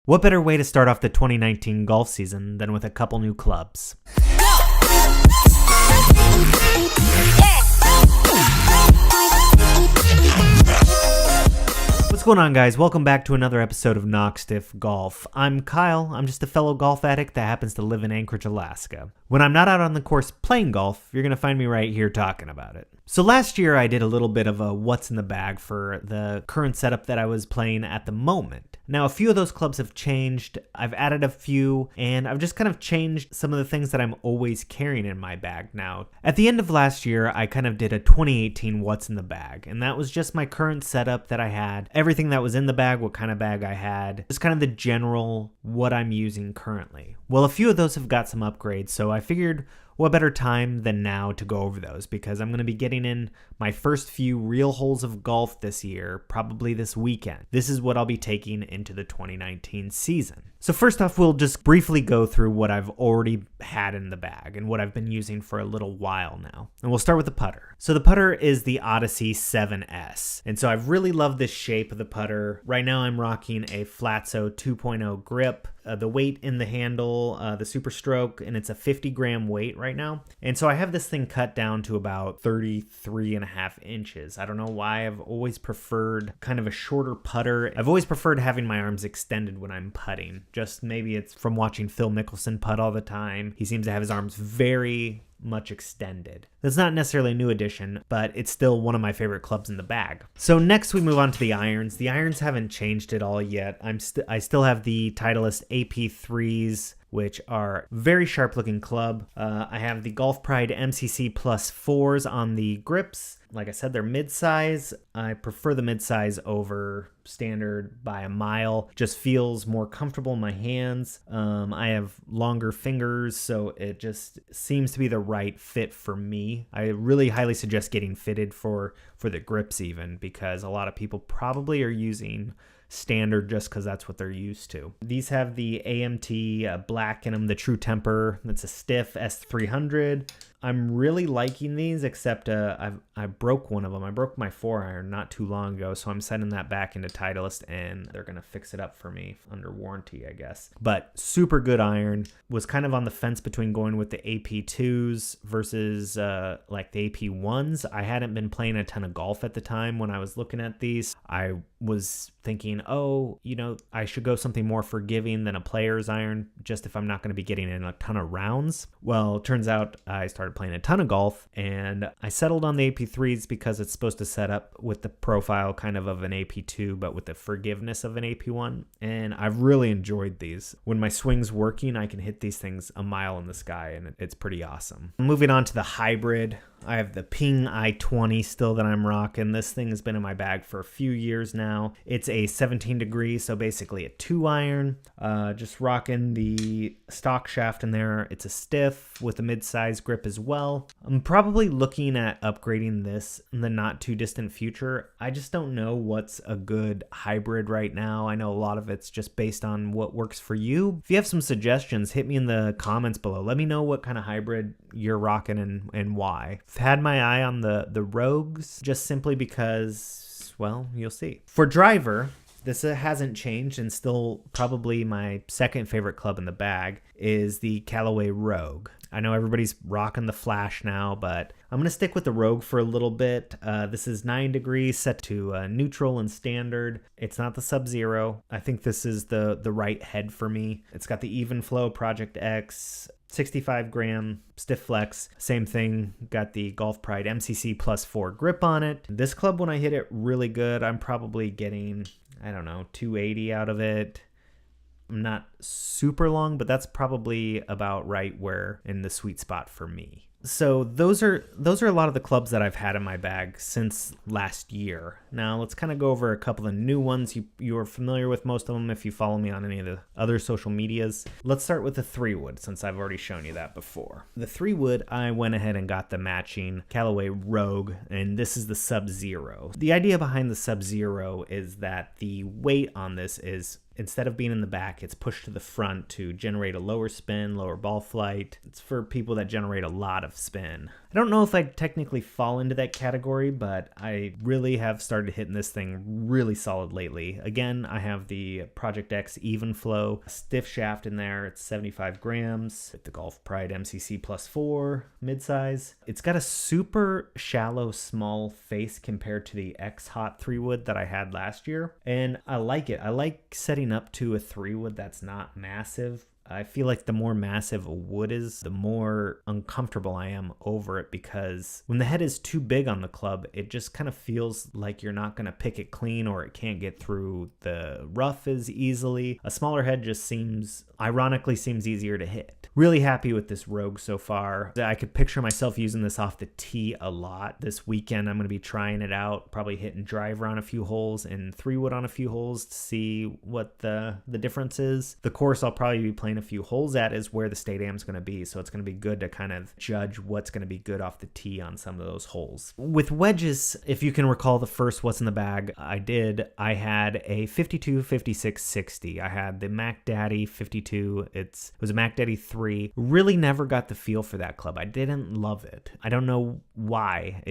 What better way to start off the 2019 golf season than with a couple new clubs? What's going on, guys? Welcome back to another episode of Knockstiff Golf. I'm Kyle. I'm just a fellow golf addict that happens to live in Anchorage, Alaska. When I'm not out on the course playing golf, you're going to find me right here talking about it. So last year I did a little bit of a what's in the bag for the current setup that I was playing at the moment. Now a few of those clubs have changed, I've added a few, and I've just kind of changed some of the things that I'm always carrying in my bag now. At the end of last year, I kind of did a 2018 what's in the bag, and that was just my current setup that I had, everything that was in the bag, what kind of bag I had, just kind of the general what I'm using currently. Well, a few of those have got some upgrades, so I figured what better time than now to go over those, because I'm going to be getting in my first few real holes of golf this year, probably this weekend. This is what I'll be taking into the 2019 season. So first off, we'll just briefly go through what I've already had in the bag and what I've been using for a little while now. And we'll start with the putter. So the putter is the Odyssey 7S. And so I've really loved this shape of the putter. Right now I'm rocking a Flatso 2.0 grip. The weight in the handle, the Super Stroke, and it's a 50-gram weight right now. And so I have this thing cut down to about 33.5 inches. I don't know why. I've always preferred kind of a shorter putter. I've always preferred having my arms extended when I'm putting. Just maybe it's from watching Phil Mickelson putt all the time. He seems to have his arms very much extended. That's not necessarily a new addition, but it's still one of my favorite clubs in the bag. So next we move on to the irons. The irons haven't changed at all yet. I still have the Titleist AP3s, which are very sharp looking club. I have the Golf Pride MCC Plus 4s on the grips. Like I said, they're mid-size. I prefer the mid-size over standard by a mile. Just feels more comfortable in my hands. I have longer fingers, so it just seems to be the right fit for me. I really highly suggest getting fitted for the grips even, because a lot of people probably are using standard just because that's what they're used to. These have the AMT black in them, the True Temper. It's a stiff S300. I'm really liking these, except I broke one of them. I broke my 4-iron not too long ago, so I'm sending that back into Titleist, and they're going to fix it up for me under warranty, I guess. But super good iron. Was kind of on the fence between going with the AP2s versus like the AP1s. I hadn't been playing a ton of golf at the time when I was looking at these. I was thinking, oh, I should go something more forgiving than a player's iron, just if I'm not going to be getting in a ton of rounds. Well, it turns out I started playing a ton of golf, and I settled on the AP3s because it's supposed to set up with the profile kind of an AP2, but with the forgiveness of an AP1. And I've really enjoyed these. When my swing's working, I can hit these things a mile in the sky, and it's pretty awesome. Moving on to the hybrid. I have the Ping I-20 still that I'm rocking. This thing has been in my bag for a few years now. It's a 17 degree, so basically a 2-iron. Just rocking the stock shaft in there. It's a stiff with a mid-size grip as well. I'm probably looking at upgrading this in the not too distant future. I just don't know what's a good hybrid right now. I know a lot of it's just based on what works for you. If you have some suggestions, hit me in the comments below. Let me know what kind of hybrid you're rocking and why. I've had my eye on the Rogues just simply because, well, you'll see. For driver, this hasn't changed, and still probably my second favorite club in the bag is the Callaway Rogue. I know everybody's rocking the Flash now, but I'm going to stick with the Rogue for a little bit. This is 9 degrees set to neutral and standard. It's not the Sub-Zero. I think this is the right head for me. It's got the Even Flow Project X, 65-gram stiff flex. Same thing, got the Golf Pride MCC Plus 4 grip on it. This club, when I hit it really good, I'm probably getting, 280 out of it. I'm not super long, but that's probably about right where in the sweet spot for me. So those are a lot of the clubs that I've had in my bag since last year. Now let's kind of go over a couple of new ones. You're familiar with most of them if you follow me on any of the other social medias. Let's start with the 3-wood, since I've already shown you that before. The 3-wood, I went ahead and got the matching Callaway Rogue, and this is the Sub-Zero. The idea behind the Sub-Zero is that the weight on this is, instead of being in the back, it's pushed to the front to generate a lower spin, lower ball flight. It's for people that generate a lot of spin. I don't know if I technically fall into that category, but I really have started hitting this thing really solid lately. Again, I have the Project X Even Flow stiff shaft in there. It's 75 grams with the Golf Pride MCC Plus 4 midsize. It's got a super shallow, small face compared to the X Hot 3-wood that I had last year, and I like it. I like setting up to a 3-wood that's not massive. I feel like the more massive a wood is, the more uncomfortable I am over it, because when the head is too big on the club, it just kind of feels like you're not going to pick it clean, or it can't get through the rough as easily. A smaller head just ironically seems easier to hit. Really happy with this Rogue so far. I could picture myself using this off the tee a lot. This weekend I'm going to be trying it out, probably hitting driver on a few holes and 3-wood on a few holes to see what the difference is. The course I'll probably be playing a few holes at is where the State Am's going to be, so it's going to be good to kind of judge what's going to be good off the tee on some of those holes. With wedges, if you can recall the first What's in the Bag I had a 52, 56, 60. I had the Mac Daddy 52. It was a Mac Daddy 3. Really never got the feel for that club. I didn't love it. I don't know why.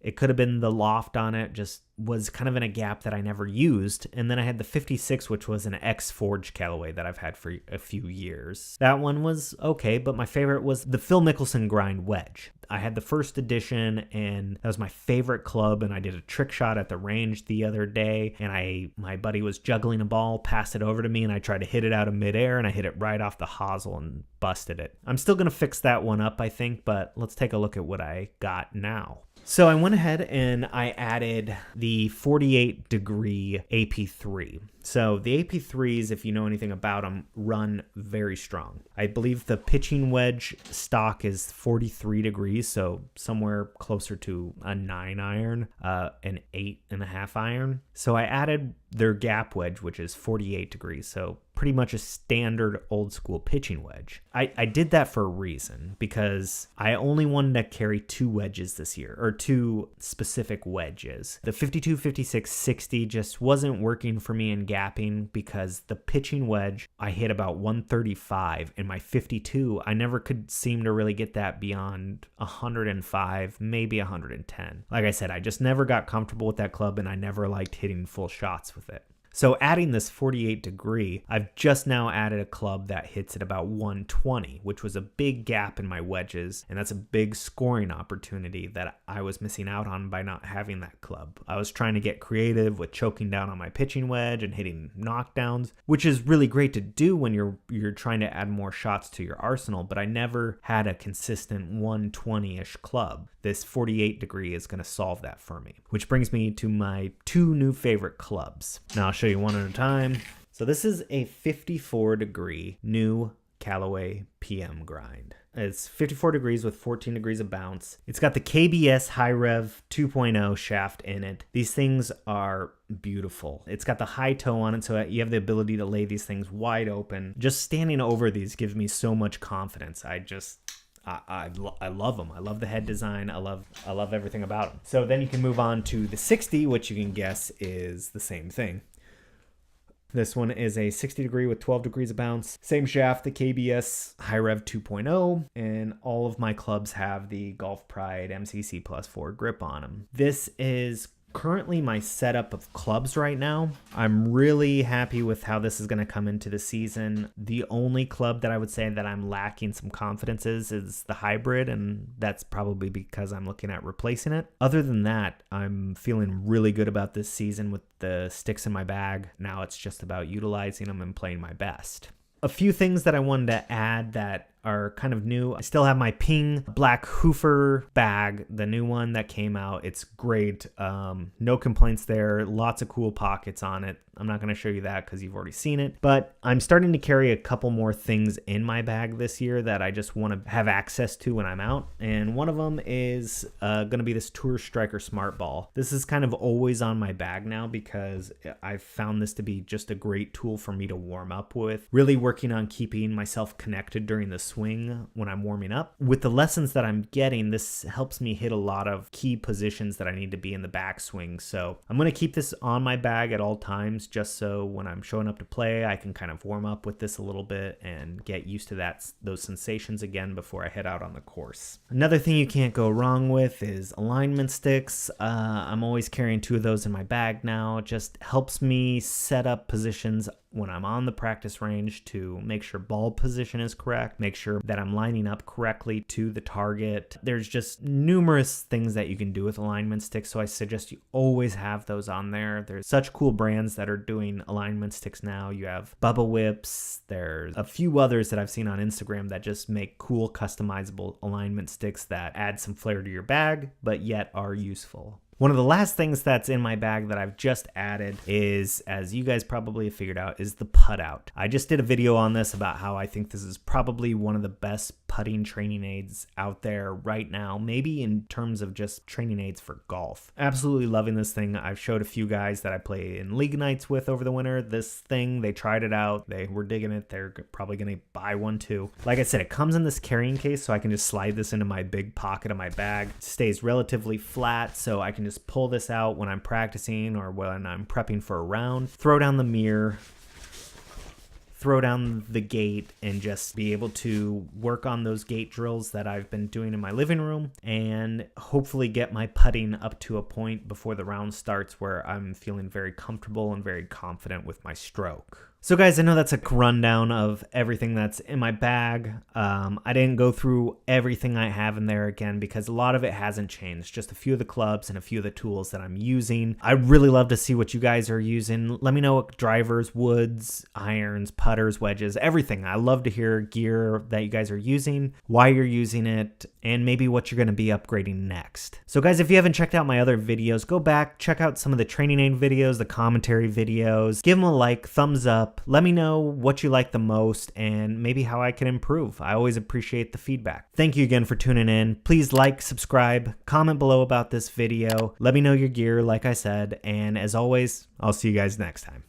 It could have been the loft on it, just was kind of in a gap that I never used. And then I had the 56, which was an X Forge Callaway that I've had for a few years. That one was okay, but my favorite was the Phil Mickelson Grind Wedge. I had the first edition, and that was my favorite club, and I did a trick shot at the range the other day, and my buddy was juggling a ball, passed it over to me, and I tried to hit it out of midair, and I hit it right off the hosel and busted it. I'm still going to fix that one up, I think, but let's take a look at what I got now. So I went ahead and I added the 48 degree AP3. So the AP3s, if you know anything about them, run very strong. I believe the pitching wedge stock is 43 degrees, so somewhere closer to a 9 iron, an 8.5 iron. So I added their gap wedge, which is 48 degrees, so pretty much a standard old school pitching wedge. I did that for a reason, because I only wanted to carry 2 wedges this year, or 2 specific wedges. The 52, 56, 60 just wasn't working for me in gapping, because the pitching wedge I hit about 135, and my 52 I never could seem to really get that beyond 105, maybe 110. Like I said, I just never got comfortable with that club, and I never liked hitting full shots with it. So adding this 48 degree, I've just now added a club that hits at about 120, which was a big gap in my wedges, and that's a big scoring opportunity that I was missing out on by not having that club. I was trying to get creative with choking down on my pitching wedge and hitting knockdowns, which is really great to do when you're trying to add more shots to your arsenal, but I never had a consistent 120-ish club. This 48 degree is going to solve that for me, which brings me to my 2 new favorite clubs. Now I'll show you one at a time. So this is a 54 degree new Callaway PM grind. It's 54 degrees with 14 degrees of bounce. It's got the KBS High Rev 2.0 shaft in it. These things are beautiful. It's got the high toe on it, so you have the ability to lay these things wide open. Just standing over these gives me so much confidence. I love them. I love the head design. I love everything about them. So then you can move on to the 60, which you can guess is the same thing. This one is a 60 degree with 12 degrees of bounce. Same shaft, the KBS High Rev 2.0, and all of my clubs have the Golf Pride MCC Plus 4 grip on them. This is currently my setup of clubs right now. I'm really happy with how this is going to come into the season. The only club that I would say that I'm lacking some confidence is the hybrid, and that's probably because I'm looking at replacing it. Other than that, I'm feeling really good about this season with the sticks in my bag. Now it's just about utilizing them and playing my best. A few things that I wanted to add that are kind of new. I still have my Ping Black Hoofer bag, the new one that came out. It's great. No complaints there. Lots of cool pockets on it. I'm not going to show you that because you've already seen it. But I'm starting to carry a couple more things in my bag this year that I just want to have access to when I'm out. And one of them is going to be this Tour Striker Smart Ball. This is kind of always on my bag now because I've found this to be just a great tool for me to warm up with. Really working on keeping myself connected during the swing when I'm warming up. With the lessons that I'm getting, this helps me hit a lot of key positions that I need to be in the backswing. So I'm going to keep this on my bag at all times, just so when I'm showing up to play, I can kind of warm up with this a little bit and get used to those sensations again before I head out on the course. Another thing you can't go wrong with is alignment sticks. I'm always carrying 2 of those in my bag now. It just helps me set up positions when I'm on the practice range to make sure ball position is correct, make sure that I'm lining up correctly to the target. There's just numerous things that you can do with alignment sticks, so I suggest you always have those on there. There's such cool brands that are doing alignment sticks now. You have Bubba Whips, there's a few others that I've seen on Instagram that just make cool customizable alignment sticks that add some flair to your bag, but yet are useful. One of the last things that's in my bag that I've just added is, as you guys probably have figured out, is the putt out. I just did a video on this about how I think this is probably one of the best putting training aids out there right now, maybe in terms of just training aids for golf. Absolutely loving this thing. I've showed a few guys that I play in league nights with over the winter this thing. They tried it out. They were digging it. They're probably going to buy one too. Like I said, it comes in this carrying case, so I can just slide this into my big pocket of my bag. It stays relatively flat, so I can just pull this out when I'm practicing or when I'm prepping for a round, throw down the mirror, throw down the gate, and just be able to work on those gate drills that I've been doing in my living room and hopefully get my putting up to a point before the round starts where I'm feeling very comfortable and very confident with my stroke. So guys, I know that's a rundown of everything that's in my bag. I didn't go through everything I have in there again because a lot of it hasn't changed. Just a few of the clubs and a few of the tools that I'm using. I'd really love to see what you guys are using. Let me know what drivers, woods, irons, putters, wedges, everything. I love to hear gear that you guys are using, why you're using it, and maybe what you're going to be upgrading next. So guys, if you haven't checked out my other videos, go back, check out some of the training aid videos, the commentary videos, give them a like, thumbs up. Let me know what you like the most and maybe how I can improve. I always appreciate the feedback. Thank you again for tuning in. Please like, subscribe, comment below about this video. Let me know your gear, like I said. And as always, I'll see you guys next time.